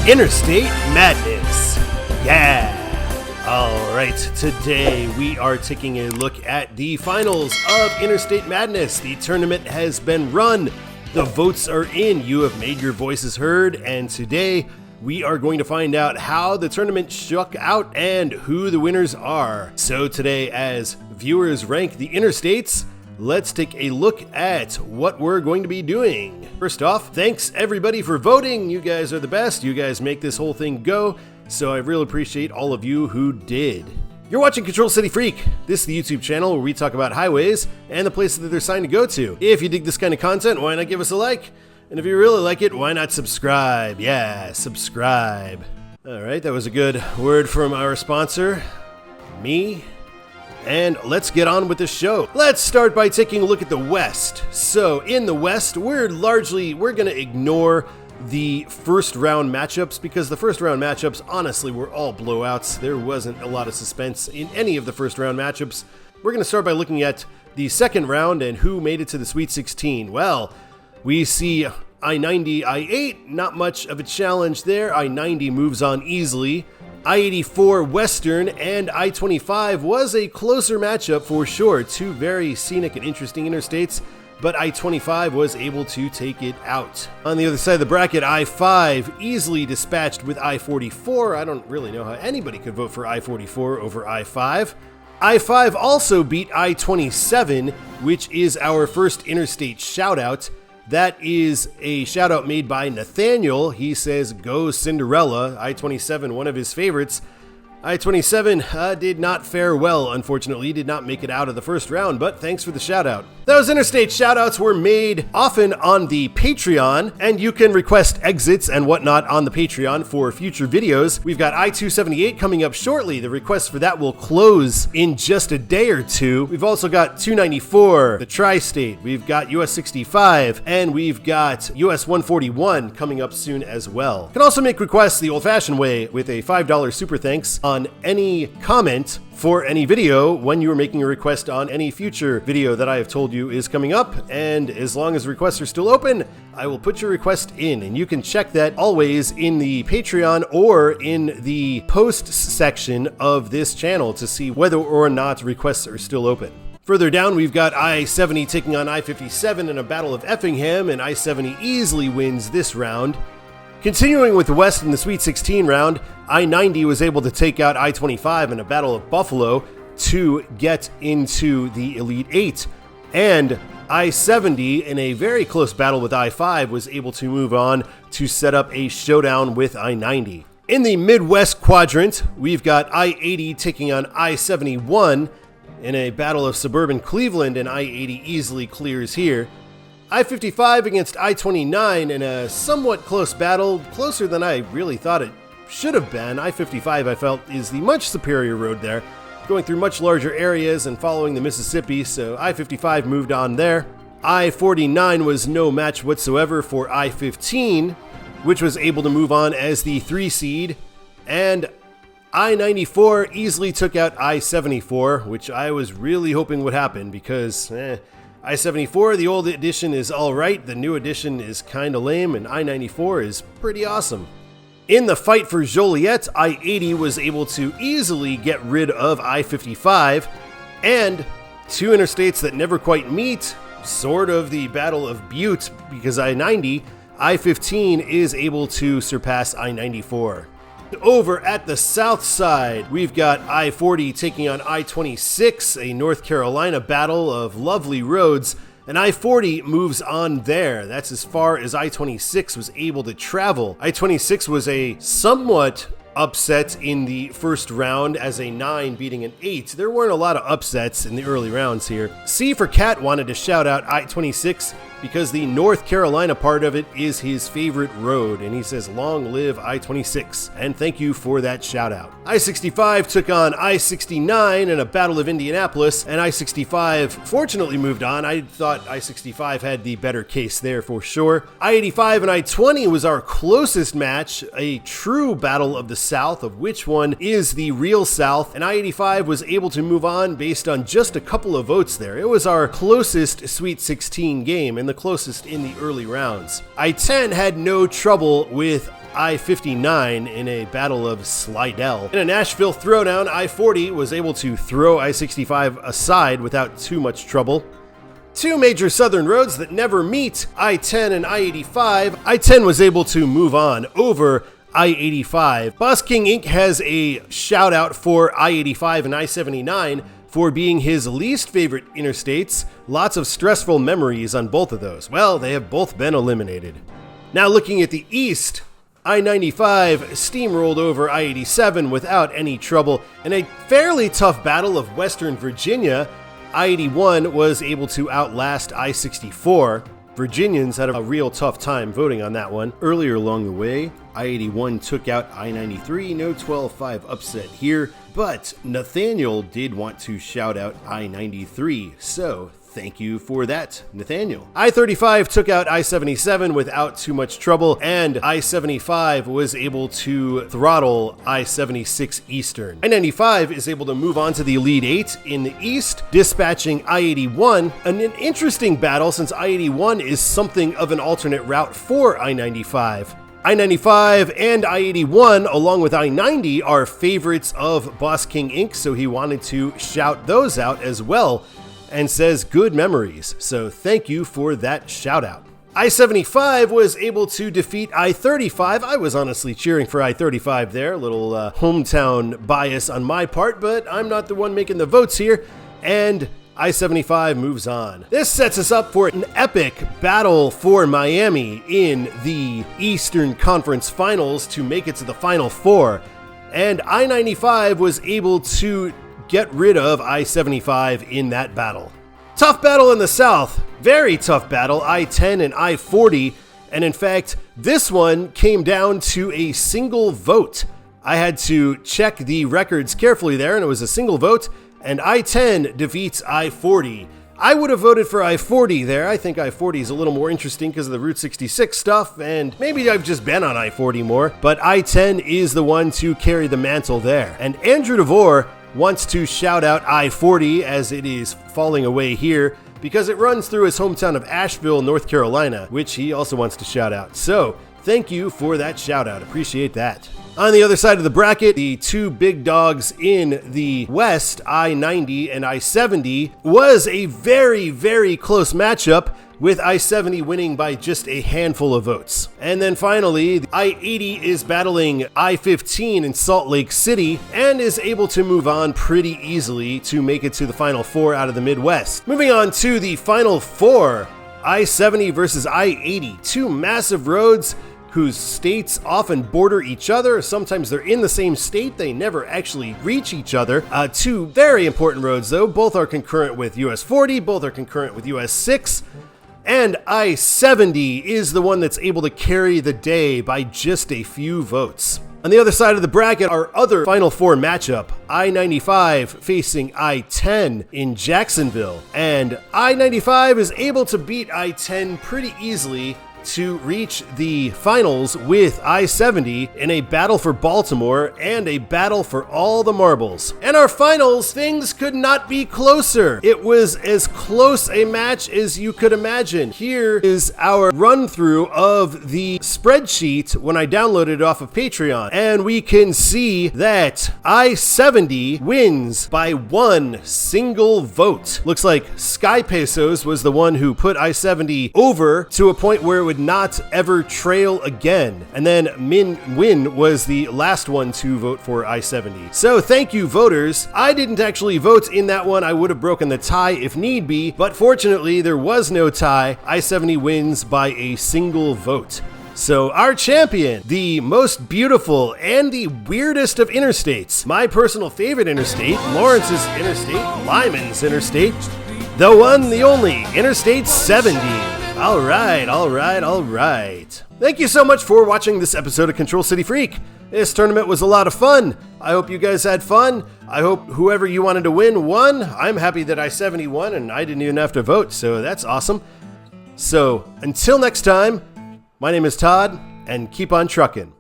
Interstate Madness. Yeah! Alright, today we are taking a look at the finals of Interstate Madness. The tournament has been run, the votes are in, you have made your voices heard, and today we are going to find out how the tournament shook out and who the winners are. So today, as viewers rank the Interstates, let's take a look at what we're going to be doing. First off, thanks everybody for voting. You guys are the best. You guys make this whole thing go. So I really appreciate all of you who did. You're watching Control City Freak. This is the YouTube channel where we talk about highways and the places that they're signed to go to. If you dig this kind of content, why not give us a like? And if you really like it, why not subscribe? Yeah, subscribe. All right, that was a good word from our sponsor, me. And let's get on with the show. Let's start by taking a look at the West. So in the West, we're going to ignore the first round matchups because the first round matchups honestly were all blowouts. There wasn't a lot of suspense in any of the first round matchups. We're going to start by looking at the second round and who made it to the Sweet 16. Well, we see I-90, I-8, not much of a challenge there. I-90 moves on easily. I-84 Western and I-25 was a closer matchup for sure. Two very scenic and interesting interstates, but I-25 was able to take it out. On the other side of the bracket, I-5 easily dispatched with I-44. I don't really know how anybody could vote for I-44 over I-5. I-5 also beat I-27, which is our first interstate shoutout. That is a shout out made by Nathaniel. He says, "Go Cinderella." I-27, one of his favorites. I-27 did not fare well, unfortunately. He did not make it out of the first round, but thanks for the shout out. Those interstate shout outs were made often on the Patreon, and you can request exits and whatnot on the Patreon for future videos. We've got I-278 coming up shortly. The request for that will close in just a day or two. We've also got 294, the Tri-State. We've got US 65, and we've got US 141 coming up soon as well. You can also make requests the old-fashioned way with a $5 super thanks on any comment for any video when you are making a request on any future video that I have told you is coming up. And as long as requests are still open, I will put your request in, and you can check that always in the Patreon or in the posts section of this channel to see whether or not requests are still open. Further down, we've got I-70 taking on I-57 in a battle of Effingham, and I-70 easily wins this round. Continuing with the West in the Sweet 16 round, I-90 was able to take out I-25 in a battle of Buffalo to get into the Elite 8. And I-70, in a very close battle with I-5, was able to move on to set up a showdown with I-90. In the Midwest quadrant, we've got I-80 taking on I-71 in a battle of suburban Cleveland, and I-80 easily clears here. I-55 against I-29 in a somewhat close battle, closer than I really thought it should have been. I-55, I felt, is the much superior road there, going through much larger areas and following the Mississippi, so I-55 moved on there. I-49 was no match whatsoever for I-15, which was able to move on as the 3 seed, and I-94 easily took out I-74, which I was really hoping would happen because, I-74, the old edition is alright, the new edition is kinda lame, and I-94 is pretty awesome. In the fight for Joliet, I-80 was able to easily get rid of I-55, and two interstates that never quite meet, sort of the Battle of Butte, because I-90, I-15 is able to surpass I-94. Over at the south side, we've got I-40 taking on I-26, a North Carolina battle of lovely roads, and I-40 moves on there. That's as far as I-26 was able to travel. I-26 was a somewhat upset in the first round as a 9 beating an 8. There weren't a lot of upsets in the early rounds here. CforCat wanted to shout out I-26 because the North Carolina part of it is his favorite road, and he says, "Long live I-26," and thank you for that shout out. I-65 took on I-69 in a battle of Indianapolis, and I-65 fortunately moved on. I thought I-65 had the better case there for sure. I-85 and I-20 was our closest match, a true battle of the South, of which one is the real South, and I-85 was able to move on based on just a couple of votes there. It was our closest Sweet 16 game, and the closest in the early rounds. I-10 had no trouble with I-59 in a battle of Slidell. In a Nashville throwdown, I-40 was able to throw I-65 aside without too much trouble. Two major southern roads that never meet, I-10 and I-85. I-10 was able to move on over I-85. Boss King Inc. has a shout out for I-85 and I-79 for being his least favorite interstates. Lots of stressful memories on both of those. Well, they have both been eliminated. Now looking at the east, I-95 steamrolled over I-87 without any trouble. In a fairly tough battle of Western Virginia, I-81 was able to outlast I-64. Virginians had a real tough time voting on that one. Earlier along the way, I-81 took out I-93, no 12-5 upset here, but Nathaniel did want to shout out I-93, so thank you for that, Nathaniel. I-35 took out I-77 without too much trouble, and I-75 was able to throttle I-76 Eastern. I-95 is able to move on to the Elite 8 in the east, dispatching I-81, an interesting battle since I-81 is something of an alternate route for I-95. I-95 and I-81, along with I-90, are favorites of Boss King Inc., so he wanted to shout those out as well, and says good memories, so thank you for that shout out. I-75 was able to defeat I-35. I was honestly cheering for I-35 there, a little hometown bias on my part, but I'm not the one making the votes here, and I-75 moves on. This sets us up for an epic battle for Miami in the Eastern Conference Finals to make it to the Final Four, and I-95 was able to get rid of I-75 in that battle. Tough battle in the South, very tough battle, I-10 and I-40, and in fact, this one came down to a single vote. I had to check the records carefully there, and it was a single vote, and I-10 defeats I-40. I would have voted for I-40 there. I think I-40 is a little more interesting because of the Route 66 stuff, and maybe I've just been on I-40 more, but I-10 is the one to carry the mantle there. And Andrew DeVore wants to shout out I-40 as it is falling away here because it runs through his hometown of Asheville, North Carolina, which he also wants to shout out. So thank you for that shout out. Appreciate that. On the other side of the bracket, the two big dogs in the West, I-90 and I-70, was a very, very close matchup, with I-70 winning by just a handful of votes. And then finally, I-80 is battling I-15 in Salt Lake City and is able to move on pretty easily to make it to the Final Four out of the Midwest. Moving on to the Final Four, I-70 versus I-80, two massive roads whose states often border each other. Sometimes they're in the same state, they never actually reach each other. Two very important roads though, both are concurrent with US 40, both are concurrent with US 6, and I-70 is the one that's able to carry the day by just a few votes. On the other side of the bracket, our other Final Four matchup, I-95 facing I-10 in Jacksonville, and I-95 is able to beat I-10 pretty easily to reach the finals with I-70 in a battle for Baltimore and a battle for all the marbles. And our finals, things could not be closer. It was as close a match as you could imagine. Here is our run through of the spreadsheet when I downloaded it off of Patreon, and we can see that I-70 wins by one single vote. Looks like Sky Pesos was the one who put I-70 over to a point where it would not ever trail again. And then Min Win was the last one to vote for I-70. So thank you, voters. I didn't actually vote in that one. I would have broken the tie if need be, but fortunately there was no tie. I-70 wins by a single vote. So our champion, the most beautiful and the weirdest of interstates, my personal favorite interstate, Lawrence's Interstate, Lyman's Interstate, the one, the only, Interstate 70. All right. Thank you so much for watching this episode of Control City Freak. This tournament was a lot of fun. I hope you guys had fun. I hope whoever you wanted to win won. I'm happy that I-70 won and I didn't even have to vote, so that's awesome. So until next time, my name is Todd, and keep on trucking.